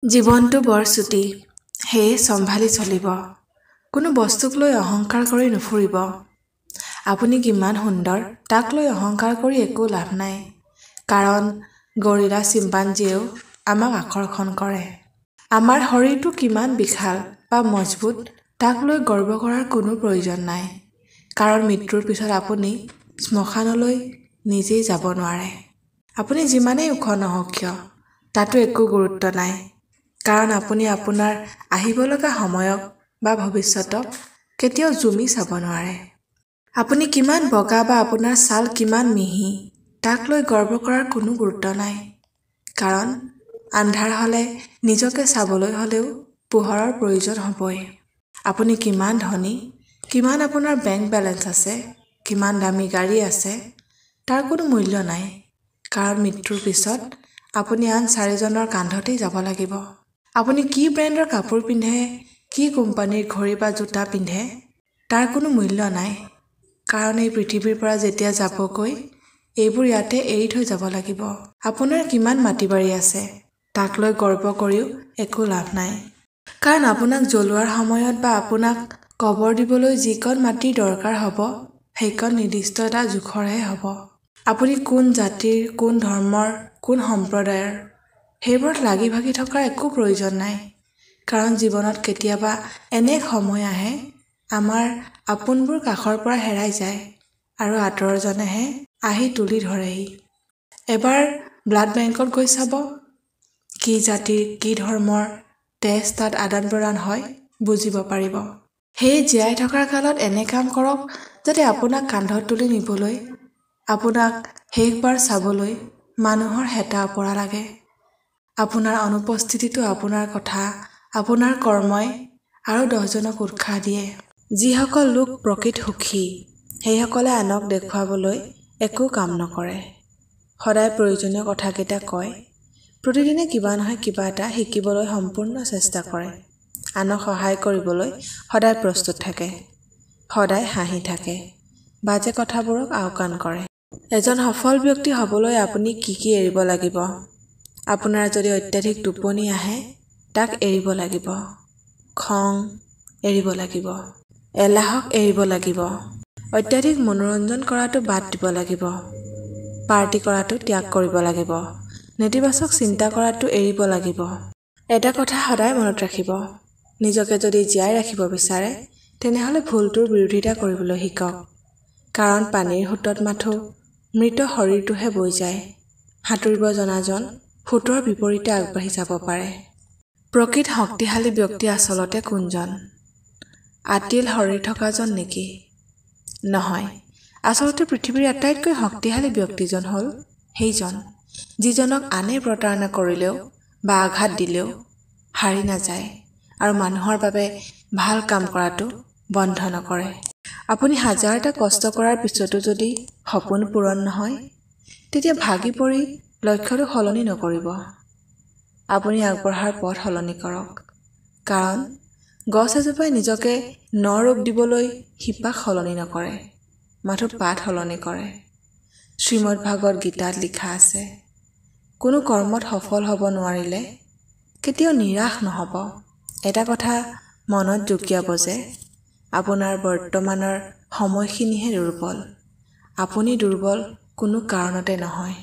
জীৱনটো বৰ চুটি, সেয়ে সম্ভালি চলিব। কোনো বস্তুক লৈ অহংকাৰ কৰি নুফুৰিব। আপুনি কিমান সুন্দৰ তাক লৈ অহংকাৰ কৰি একো লাভ নাই, কাৰণ গৰিলা চিম্পাঞ্জীয়েও আমাক আকৰ্ষণ কৰে। আমাৰ শৰীৰটো কিমান বিশাল বা মজবুত তাক লৈ গৰ্ব কৰাৰ কোনো প্ৰয়োজন নাই, কাৰণ মৃত্যুৰ পিছত আপুনি শ্মশানলৈ নিজেই যাব নোৱাৰে। আপুনি যিমানেই ওখ নহওক কিয়, তাতো একো গুৰুত্ব নাই, কাৰণ আপুনি আপোনাৰ আহিবলগা সময়ক বা ভৱিষ্যতক কেতিয়াও জুমি চাব নোৱাৰে। আপুনি কিমান বগা বা আপোনাৰ ছাল কিমান মিহি তাক লৈ গৰ্ব কৰাৰ কোনো গুৰুত্ব নাই, কাৰণ আন্ধাৰ হ'লে নিজকে চাবলৈ হ'লেও পোহৰৰ প্ৰয়োজন হ'বই। আপুনি কিমান ধনী, কিমান আপোনাৰ বেংক বেলেঞ্চ আছে, কিমান দামী গাড়ী আছে, তাৰ কোনো মূল্য নাই, কাৰণ মৃত্যুৰ পিছত আপুনি আন 4জনৰ কান্ধতেই যাব লাগিব। আপুনি কি ব্ৰেণ্ডৰ কাপোৰ পিন্ধে, কি কোম্পানীৰ ঘড়ী বা জোতা পিন্ধে, তাৰ কোনো মূল্য নাই, কাৰণ এই পৃথিৱীৰ পৰা যেতিয়া যাবগৈ এইবোৰ ইয়াতে এৰি থৈ যাব লাগিব। আপোনাৰ কিমান মাটি বাৰী আছে তাক লৈ গৰ্ব কৰিও একো লাভ নাই, কাৰণ আপোনাক জ্বলোৱাৰ সময়ত বা আপোনাক কবৰ দিবলৈ যিকণ মাটিৰ দৰকাৰ হ'ব সেইকণ নিৰ্দিষ্ট এটা জোখৰহে হ'ব। আপুনি কোন জাতিৰ, কোন ধৰ্মৰ, কোন সম্প্ৰদায়ৰ, সেইবোৰত লাগি ভাগি থকাৰ একো প্ৰয়োজন নাই, কাৰণ জীৱনত কেতিয়াবা এনে সময় আহে আমাৰ আপোনবোৰ কাষৰ পৰা হেৰাই যায় আৰু আঁতৰজনেহে আহি তুলি ধৰেহি। এবাৰ ব্লাড বেংকত গৈ চাব, কি জাতিৰ, কি ধৰ্মৰ তেজ তাত আদান প্ৰদান হয় বুজিব পাৰিব। সেয়ে জীয়াই থকাৰ কালত এনে কাম কৰক যাতে আপোনাক কান্ধত তুলি নিবলৈ, আপোনাক শেষবাৰ চাবলৈ মানুহৰ হেতা ওপৰা লাগে। আপোনাৰ অনুপস্থিতিতো আপোনাৰ কথা, আপোনাৰ কৰ্মই আৰু 10জনক উৎসাহ দিয়ে। যিসকল লোক প্ৰকৃত সুখী সেইসকলে আনক দেখুৱাবলৈ একো কাম নকৰে, সদায় প্ৰয়োজনীয় কথাকেইটা কয়, প্ৰতিদিনে কিবা নহয় কিবা এটা শিকিবলৈ সম্পূৰ্ণ চেষ্টা কৰে, আনক সহায় কৰিবলৈ সদায় প্ৰস্তুত থাকে, সদায় হাঁহি থাকে, বাজে কথাবোৰক আওকাণ কৰে। এজন সফল ব্যক্তি হ'বলৈ আপুনি কি কি এৰিব লাগিব? আপোনাৰ যদি অত্যাধিক টোপনি আহে তাক এৰিব লাগিব, খং এৰিব লাগিব, এলাহক এৰিব লাগিব, অত্যাধিক মনোৰঞ্জন কৰাটো বাদ দিব লাগিব, পাৰ্টি কৰাটো ত্যাগ কৰিব লাগিব, নেতিবাচক চিন্তা কৰাটো এৰিব লাগিব। এটা কথা সদায় মনত ৰাখিব, নিজকে যদি জীয়াই ৰাখিব বিচাৰে তেনেহ'লে ভুলটোৰ বিৰোধিতা কৰিবলৈ শিকক, কাৰণ পানীৰ সোঁতত মাথো মৃত শৰীৰটোহে বৈ যায়। সাঁতুৰিব জনাজন সোঁতৰ বিপৰীতে আগবাঢ়ি যাব পাৰে। প্ৰকৃত শক্তিশালী ব্যক্তি আচলতে কোনজন? আতিল শৰীৰ থকাজন নেকি? নহয়, আচলতে পৃথিৱীৰ আটাইতকৈ শক্তিশালী ব্যক্তিজন হ'ল সেইজন যিজনক আনে প্ৰতাৰণা কৰিলেও বা আঘাত দিলেও হাৰি নাযায় আৰু মানুহৰ বাবে ভাল কাম কৰাটো বন্ধ নকৰে। আপুনি হাজাৰটা কষ্ট কৰাৰ পিছতো যদি সপোন পূৰণ নহয়, তেতিয়া ভাগি পৰি লক্ষ্যটো সলনি নকৰিব। আপুনি আগবঢ়াৰ পথ সলনি কৰক, কাৰণ গছ এজোপাই নিজকে ৰূপ দিবলৈ শিপাক সলনি নকৰে, মাথো পাত সলনি কৰে। শ্ৰীমদ ভাগৱত গীতাত লিখা আছে, কোনো কৰ্মত সফল হ'ব নোৱাৰিলে কেতিয়াও নিৰাশ নহ'ব। এটা কথা মনত জুকিয়াব যে আপোনাৰ বৰ্তমানৰ সময়খিনিহে দুৰ্বল, আপুনি দুৰ্বল কোনো কাৰণতে নহয়।